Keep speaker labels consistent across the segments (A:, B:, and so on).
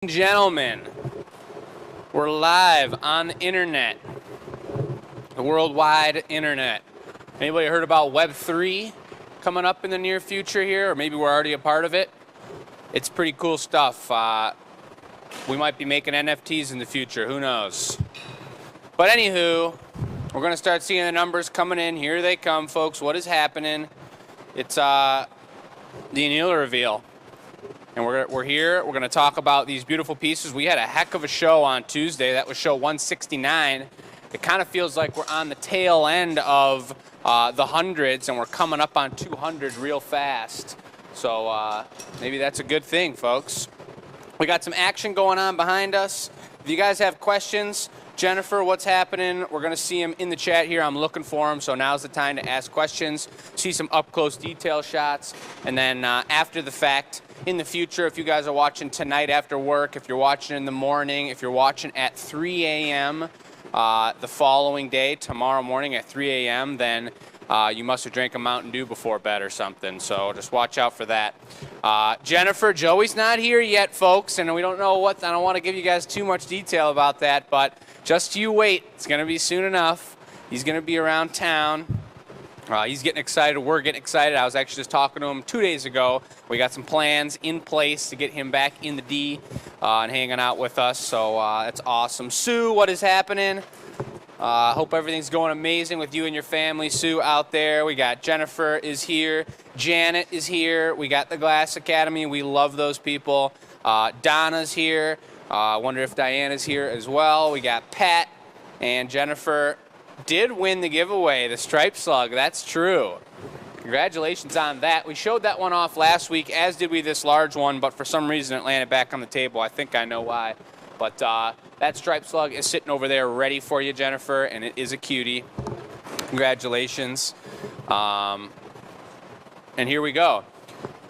A: Gentlemen, we're live on the internet, the worldwide internet. Anybody heard about Web3 coming up in the near future here, or maybe we're already a part of it? It's pretty cool stuff. We might be making NFTs in the future, who knows? But anywho, we're gonna start seeing the numbers coming in. Here they come, folks. What is happening? It's the Annealer reveal. And we're here, we're going to talk about these beautiful pieces. We had a heck of a show on Tuesday. That was show 169. It kind of feels like we're on the tail end of the hundreds, and we're coming up on 200 real fast. So maybe that's a good thing, folks. We got some action going on behind us. If you guys have questions, Jennifer, what's happening? We're going to see him in the chat here. I'm looking for him, so now's the time to ask questions, see some up-close detail shots, and then after the fact, in the future, if you guys are watching tonight after work, if you're watching in the morning, if you're watching at 3 a.m. The following day, tomorrow morning at 3 a.m., then you must have drank a Mountain Dew before bed or something, so just watch out for that. Jennifer, Joey's not here yet, folks, and we don't know what, I don't want to give you guys too much detail about that, but just you wait. It's going to be soon enough. He's going to be around town. He's getting excited. We're getting excited. I was actually just talking to him 2 days ago. We got some plans in place to get him back in the D and hanging out with us, so that's awesome. Sue, what is happening? Hope everything's going amazing with you and your family, Sue, out there. We got Jennifer is here. Janet is here. We got the Glass Academy. We love those people. Donna's here. I wonder if Diana's here as well. We got Pat and Jennifer did win the giveaway, the Striped Slug. That's true. Congratulations on that. We showed that one off last week, as did we this large one, but for some reason it landed back on the table. I think I know why. But that Striped Slug is sitting over there ready for you, Jennifer, and it is a cutie. Congratulations. And here we go.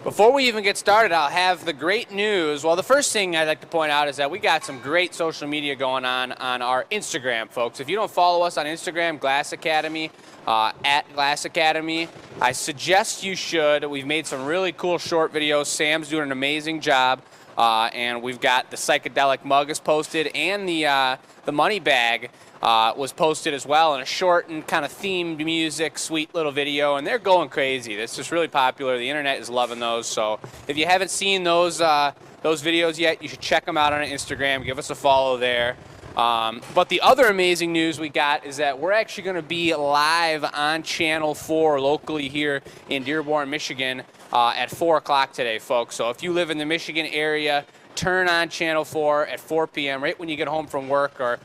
A: Before we even get started, I'll have the great news. Well, the first thing I'd like to point out is that we got some great social media going on our Instagram, folks. If you don't follow us on Instagram, Glass Academy, at Glass Academy, I suggest you should. We've made some really cool short videos. Sam's doing an amazing job. And we've got the Psychedelic Mug is posted, and the money bag was posted as well in a short and kind of themed music, sweet little video, and they're going crazy. This is really popular. The internet is loving those. So if you haven't seen those videos yet, you should check them out on Instagram. Give us a follow there. But the other amazing news we got is that we're actually going to be live on Channel 4 locally here in Dearborn, Michigan at 4 o'clock today, folks. So if you live in the Michigan area, turn on Channel 4 at 4 p.m. right when you get home from work, or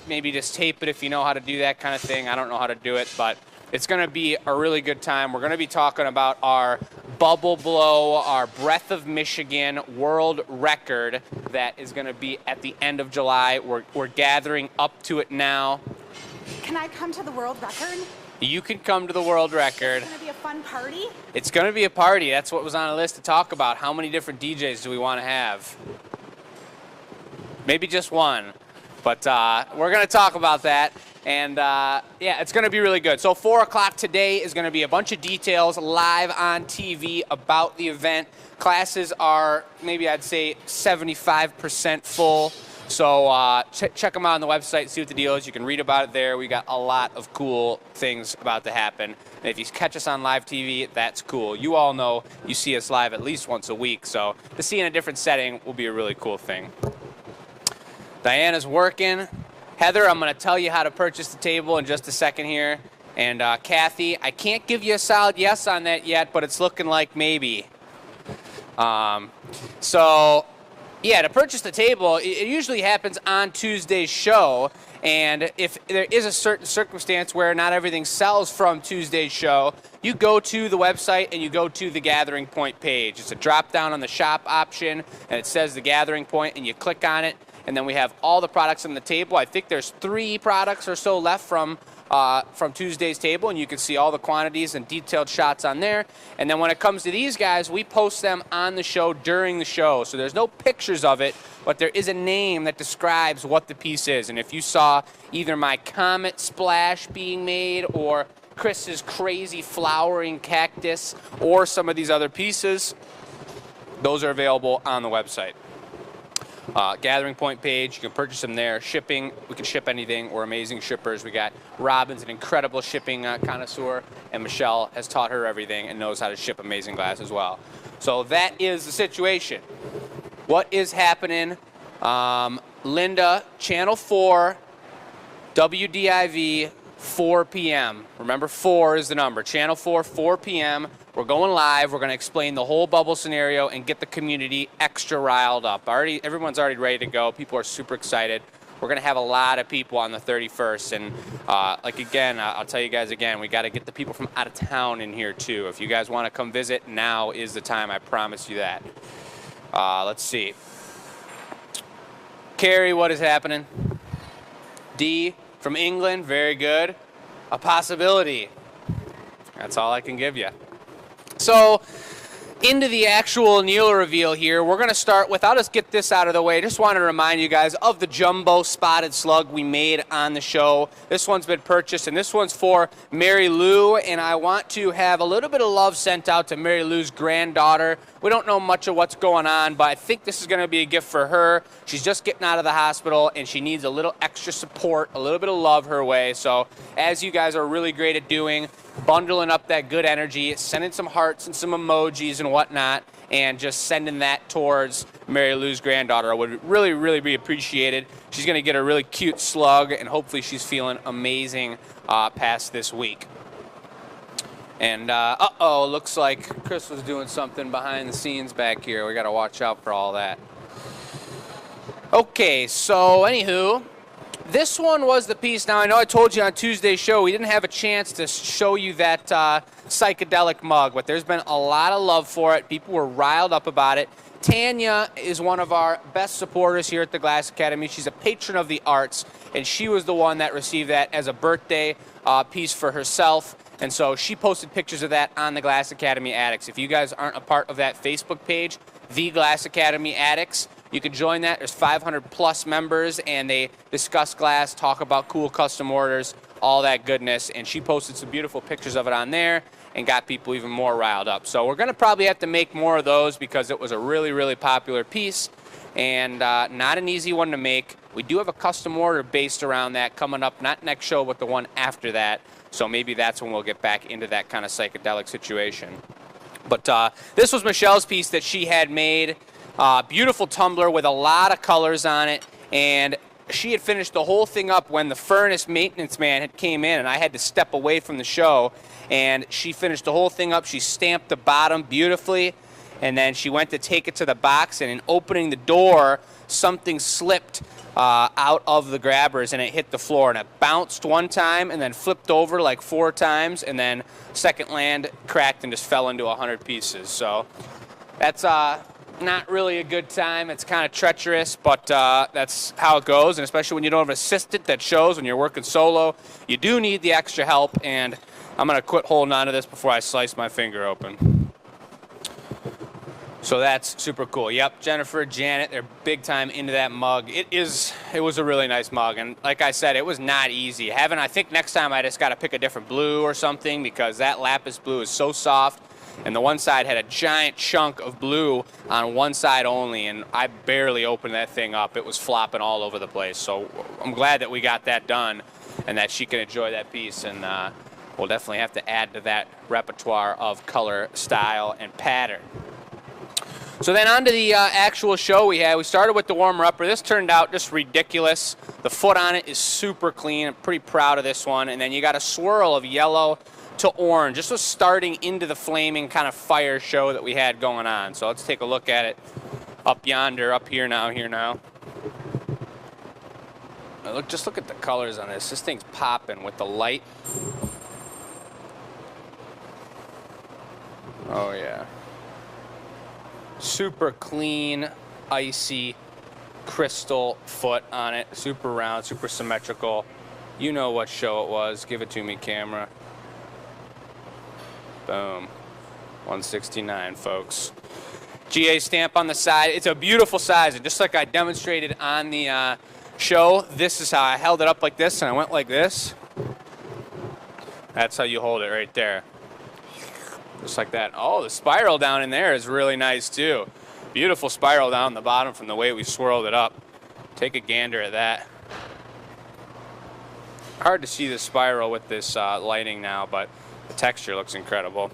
A: maybe just tape it if you know how to do that kind of thing. I don't know how to do it, but it's going to be a really good time. We're going to be talking about our Bubble Blow, our Breath of Michigan world record that is going to be at the end of July. We're gathering up to it now.
B: Can I come to the world record?
A: You can come to the world record.
B: It's going to be a fun party?
A: It's going to be a party. That's what was on the list to talk about. How many different DJs do we want to have? Maybe just one. But we're going to talk about that. And, yeah, it's going to be really good. So 4 o'clock today is going to be a bunch of details live on TV about the event. Classes are maybe I'd say 75% full. So check them out on the website, see what the deal is. You can read about it there. We got a lot of cool things about to happen. And if you catch us on live TV, that's cool. You all know you see us live at least once a week. So to see in a different setting will be a really cool thing. Diana's working. Heather, I'm going to tell you how to purchase the table in just a second here. And Kathy, I can't give you a solid yes on that yet, but it's looking like maybe. So, yeah, to purchase the table, it usually happens on Tuesday's show. And if there is a certain circumstance where not everything sells from Tuesday's show, you go to the website and you go to the Gathering Point page. It's a drop down on the shop option, and it says the Gathering Point, and you click on it. And then we have all the products on the table. I think there's 3 products or so left from Tuesday's table, and you can see all the quantities and detailed shots on there. And then when it comes to these guys, we post them on the show during the show. So there's no pictures of it, but there is a name that describes what the piece is. And if you saw either my Comet Splash being made, or Chris's crazy flowering cactus, or some of these other pieces, those are available on the website. Gathering Point page. You can purchase them there. Shipping, we can ship anything. We're amazing shippers. We got Robin's an incredible shipping connoisseur, and Michelle has taught her everything and knows how to ship amazing glass as well. So that is the situation. What is happening? Linda, Channel 4, WDIV, 4 p.m. Remember, 4 is the number. Channel 4, 4 p.m. We're going live. We're going to explain the whole bubble scenario and get the community extra riled up. Everyone's already ready to go. People are super excited. We're going to have a lot of people on the 31st. And I'll tell you guys again, we got to get the people from out of town in here too. If you guys want to come visit, now is the time. I promise you that. Let's see. Carrie, what is happening? D from England, very good. A possibility. That's all I can give you. So, into the actual annealer reveal here, we're going to start with, I'll just get this out of the way. Just want to remind you guys of the jumbo spotted slug we made on the show. This one's been purchased, and this one's for Mary Lou, and I want to have a little bit of love sent out to Mary Lou's granddaughter. We don't know much of what's going on, but I think this is going to be a gift for her. She's just getting out of the hospital, and she needs a little extra support, a little bit of love her way. So, as you guys are really great at doing, bundling up that good energy, sending some hearts and some emojis and whatnot, and just sending that towards Mary Lou's granddaughter would really, really be appreciated. She's going to get a really cute slug, and hopefully she's feeling amazing past this week. And, looks like Chris was doing something behind the scenes back here. We got to watch out for all that. Okay, so anywho, this one was the piece. Now, I know I told you on Tuesday's show we didn't have a chance to show you that psychedelic mug, but there's been a lot of love for it. People were riled up about it. Tanya is one of our best supporters here at the Glass Academy. She's a patron of the arts, and she was the one that received that as a birthday piece for herself. And so she posted pictures of that on the Glass Academy Addicts. If you guys aren't a part of that Facebook page, The Glass Academy Addicts, you can join that. There's 500 plus members, and they discuss glass, talk about cool custom orders, all that goodness. And she posted some beautiful pictures of it on there and got people even more riled up. So we're going to probably have to make more of those because it was a really, really popular piece and not an easy one to make. We do have a custom order based around that coming up, not next show, but the one after that. So maybe that's when we'll get back into that kind of psychedelic situation. But this was Michelle's piece that she had made. Beautiful tumbler with a lot of colors on it. And she had finished the whole thing up when the furnace maintenance man had came in, and I had to step away from the show. And she finished the whole thing up. She stamped the bottom beautifully. And then she went to take it to the box, and in opening the door, something slipped out of the grabbers, and it hit the floor, and it bounced one time and then flipped over like 4 times, and then second land cracked and just fell into 100 pieces. So that's not really a good time. It's kind of treacherous, but that's how it goes, and especially when you don't have an assistant that shows when you're working solo, you do need the extra help. And I'm going to quit holding on to this before I slice my finger open. So that's super cool. Yep, Jennifer, Janet, they're big time into that mug. It was a really nice mug, and like I said, it was not easy. I think next time I just got to pick a different blue or something because that lapis blue is so soft, and the one side had a giant chunk of blue on one side only, and I barely opened that thing up. It was flopping all over the place. So I'm glad that we got that done and that she can enjoy that piece, and we'll definitely have to add to that repertoire of color, style, and pattern. So then on to the actual show we had. We started with the warmer-upper. This turned out just ridiculous. The foot on it is super clean. I'm pretty proud of this one. And then you got a swirl of yellow to orange. This was starting into the flaming kind of fire show that we had going on. So let's take a look at it up yonder, up here now, here now. Just look at the colors on this. This thing's popping with the light. Oh, yeah. Super clean, icy, crystal foot on it. Super round, super symmetrical. You know what show it was. Give it to me, camera. Boom. 169, folks. GA stamp on the side. It's a beautiful size. And just like I demonstrated on the show, this is how I held it up like this, and I went like this. That's how you hold it right there. Just like that. Oh, the spiral down in there is really nice too. Beautiful spiral down the bottom from the way we swirled it up. Take a gander at that. Hard to see the spiral with this lighting now, but the texture looks incredible.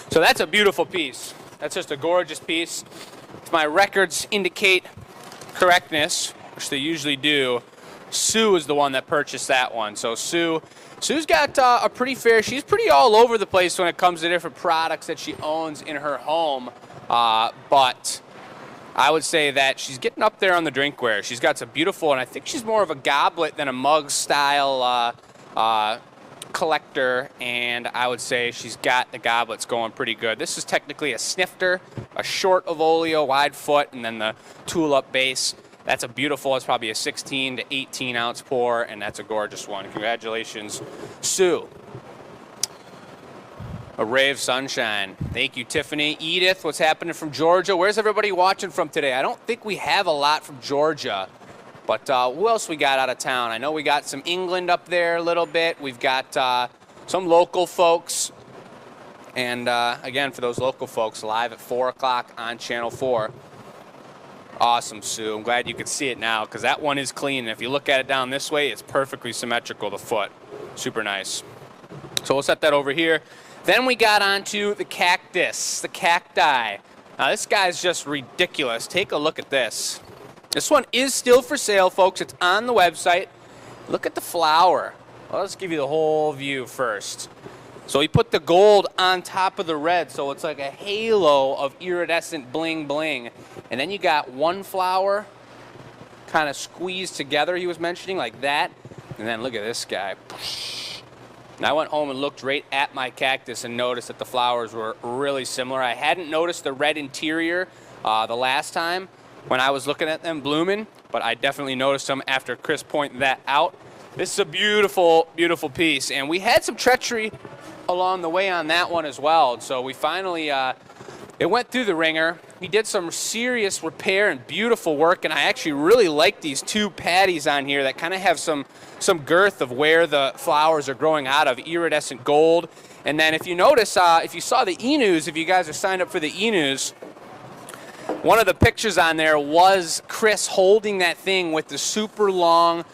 A: So that's a beautiful piece. That's just a gorgeous piece. If my records indicate correctness, which they usually do, Sue is the one that purchased that one. So Sue's got a pretty fair, she's pretty all over the place when it comes to different products that she owns in her home. But I would say that she's getting up there on the drinkware. She's got some beautiful, and I think she's more of a goblet than a mug style collector, and I would say she's got the goblets going pretty good. This is technically a snifter, a short Ovolio, wide foot, and then the tool-up base. That's a beautiful, it's probably a 16 to 18 ounce pour, and that's a gorgeous one. Congratulations, Sue. A ray of sunshine. Thank you, Tiffany. Edith, what's happening from Georgia? Where's everybody watching from today? I don't think we have a lot from Georgia, but who else we got out of town? I know we got some England up there a little bit. We've got some local folks. And again, for those local folks, live at 4 o'clock on Channel 4. Awesome, Sue. I'm glad you could see it now, because that one is clean. And if you look at it down this way, it's perfectly symmetrical, the foot. Super nice. So we'll set that over here. Then we got onto the Cactus, the cacti. Now this guy's just ridiculous. Take a look at this. This one is still for sale, folks. It's on the website. Look at the flower. Well, let's give you the whole view first. So he put the gold on top of the red, so it's like a halo of iridescent bling bling. And then you got one flower kind of squeezed together, he was mentioning, like that. And then look at this guy. And I went home and looked right at my cactus and noticed that the flowers were really similar. I hadn't noticed the red interior the last time when I was looking at them blooming, but I definitely noticed them after Chris pointed that out. This is a beautiful, beautiful piece. And we had some treachery along the way on that one as well. And so we finally, it went through the ringer. We did some serious repair and beautiful work, and I actually really like these two patties on here that kind of have some girth of where the flowers are growing out of, iridescent gold. And then if you notice, if you saw the e-news, if you guys are signed up for the e-news, one of the pictures on there was Chris holding that thing with the super long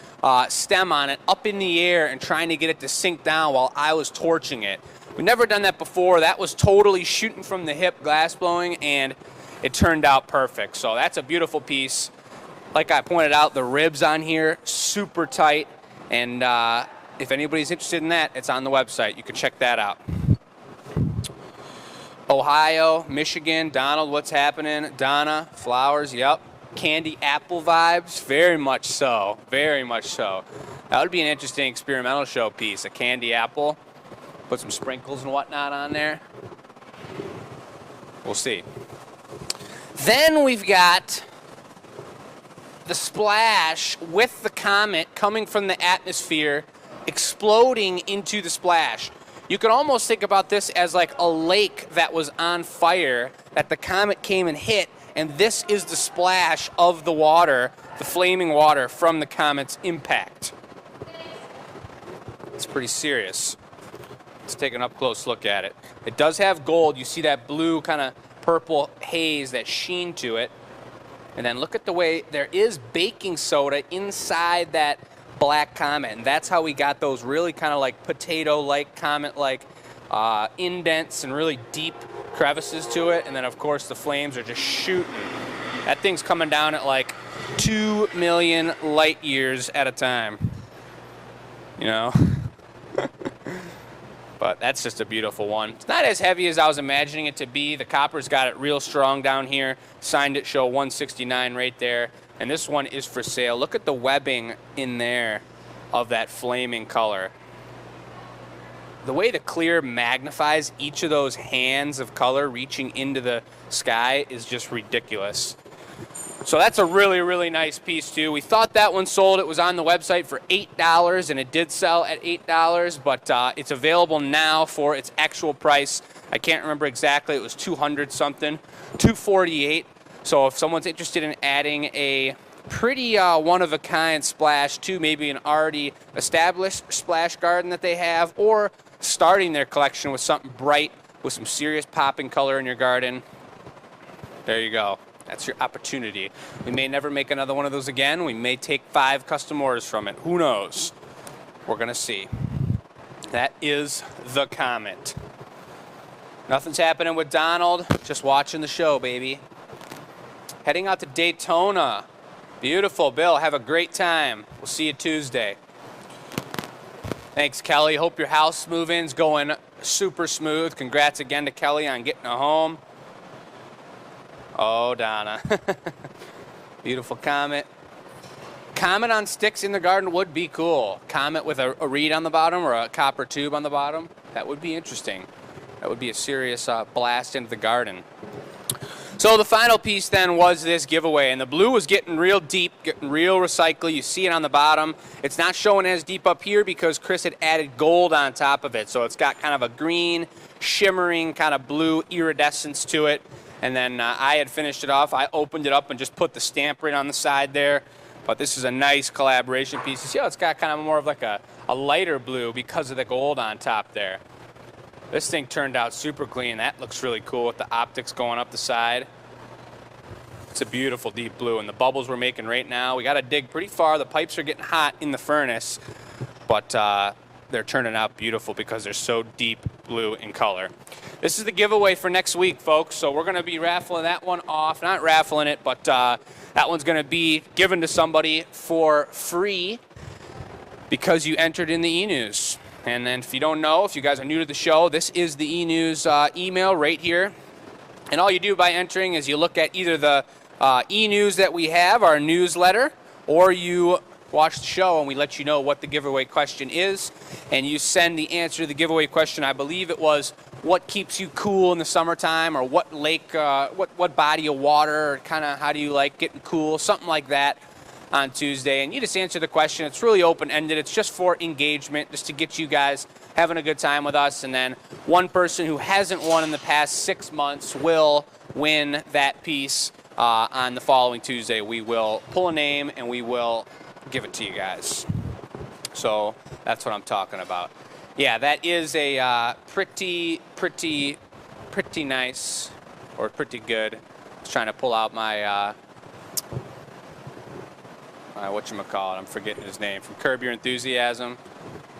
A: stem on it up in the air and trying to get it to sink down while I was torching it. We've never done that before. That was totally shooting from the hip, glass blowing, and it turned out perfect. So that's a beautiful piece. Like I pointed out, the ribs on here, super tight. And if anybody's interested in that, it's on the website. You can check that out. Ohio, Michigan, Donald, what's happening? Donna, flowers, yep. Candy apple vibes, very much so, very much so. That would be an interesting experimental show piece, a candy apple. Put some sprinkles and whatnot on there. We'll see. Then we've got the splash with the comet coming from the atmosphere, exploding into the splash. You could almost think about this as like a lake that was on fire that the comet came and hit, and this is the splash of the water, the flaming water from the comet's impact. It's pretty serious. Let's take an up-close look at it. It does have gold. You see that blue kind of purple haze, that sheen to it. And then look at the way there is baking soda inside that black comet, and that's how we got those really kind of like potato-like, comet-like indents and really deep crevices to it. And then of course the flames are just shooting. That thing's coming down at like 2 million light years at a time, you know. But that's just a beautiful one. It's not as heavy as I was imagining it to be. The copper's got it real strong down here. Signed it, show 169 right there. And this one is for sale. Look at the webbing in there of that flaming color. The way the clear magnifies each of those hands of color reaching into the sky is just ridiculous. So that's a really, really nice piece too. We thought that one sold. It was on the website for $8, and it did sell at $8, but it's available now for its actual price. I can't remember exactly. It was 200 something, 248. So if someone's interested in adding a pretty one-of-a-kind splash to maybe an already established splash garden that they have, or starting their collection with something bright with some serious popping color in your garden, There you go. That's your opportunity. We may never make another one of those again. We may take 5 custom orders from it. Who knows? We're going to see. That is the comment. Nothing's happening with Donald. Just watching the show, baby. Heading out to Daytona. Beautiful, Bill. Have a great time. We'll see you Tuesday. Thanks, Kelly. Hope your house move-in's going super smooth. Congrats again to Kelly on getting a home. Oh, Donna. Beautiful comet. Comet on sticks in the garden would be cool. Comet with a reed on the bottom or a copper tube on the bottom. That would be interesting. That would be a serious blast into the garden. So the final piece then was this giveaway, and the blue was getting real deep, getting real recycly. You see it on the bottom. It's not showing as deep up here because Chris had added gold on top of it. So it's got kind of a green, shimmering, kind of blue iridescence to it. And then I had finished it off. I opened it up and just put the stamp right on the side there. But this is a nice collaboration piece. You see how it's got kind of more of like a lighter blue because of the gold on top there. This thing turned out super clean. That looks really cool with the optics going up the side. It's a beautiful deep blue. And the bubbles we're making right now, we got to dig pretty far. The pipes are getting hot in the furnace. But they're turning out beautiful because they're so deep blue in color. This is the giveaway for next week, folks. So we're going to be raffling that one off. Not raffling it, but that one's going to be given to somebody for free because you entered in the e-news. And then if you don't know, if you guys are new to the show, this is the e-news email right here. And all you do by entering is you look at either the e-news that we have, our newsletter, or you watch the show and we let you know what the giveaway question is, and you send the answer to the giveaway question. I believe it was what keeps you cool in the summertime, or what lake, what body of water, or kind of how do you like getting cool, something like that on Tuesday. And you just answer the question. It's really open-ended. It's just for engagement, just to get you guys having a good time with us. And then one person who hasn't won in the past 6 months will win that piece on the following Tuesday. We will pull a name and we will give it to you guys. So that's what I'm talking about. Yeah, that is a pretty nice, or pretty good. I was trying to pull out my whatchamacallit, I'm forgetting his name, from Curb Your Enthusiasm.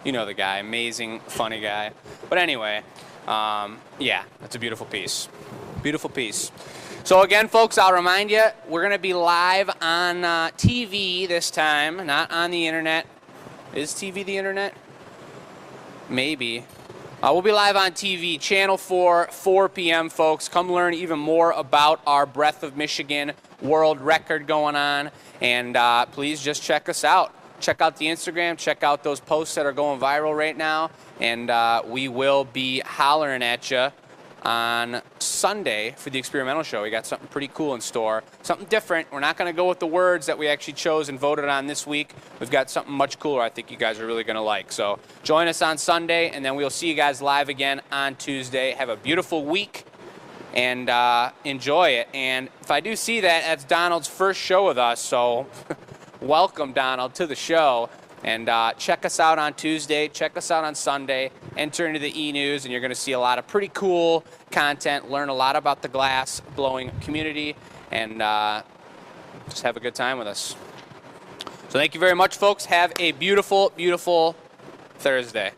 A: You know the guy, amazing, funny guy. But anyway, yeah, that's a beautiful piece. Beautiful piece. So again, folks, I'll remind you, we're going to be live on TV this time, not on the internet. Is TV the internet? Maybe. We'll be live on TV, Channel 4, 4 p.m., folks. Come learn even more about our Breath of Michigan world record going on. And please just check us out. Check out the Instagram. Check out those posts that are going viral right now. And we will be hollering at you on Sunday for the experimental show. We got something pretty cool in store, something different. We're not going to go with the words that we actually chose and voted on this week. We've got something much cooler I think you guys are really going to like. So join us on Sunday, and then we'll see you guys live again on Tuesday. Have a beautiful week and enjoy it. And if I do see that, that's Donald's first show with us, so welcome, Donald, to the show. And check us out on Tuesday. Check us out on Sunday. Enter into the e-news, and you're going to see a lot of pretty cool content, learn a lot about the glass blowing community, and just have a good time with us. So thank you very much, folks. Have a beautiful, beautiful Thursday.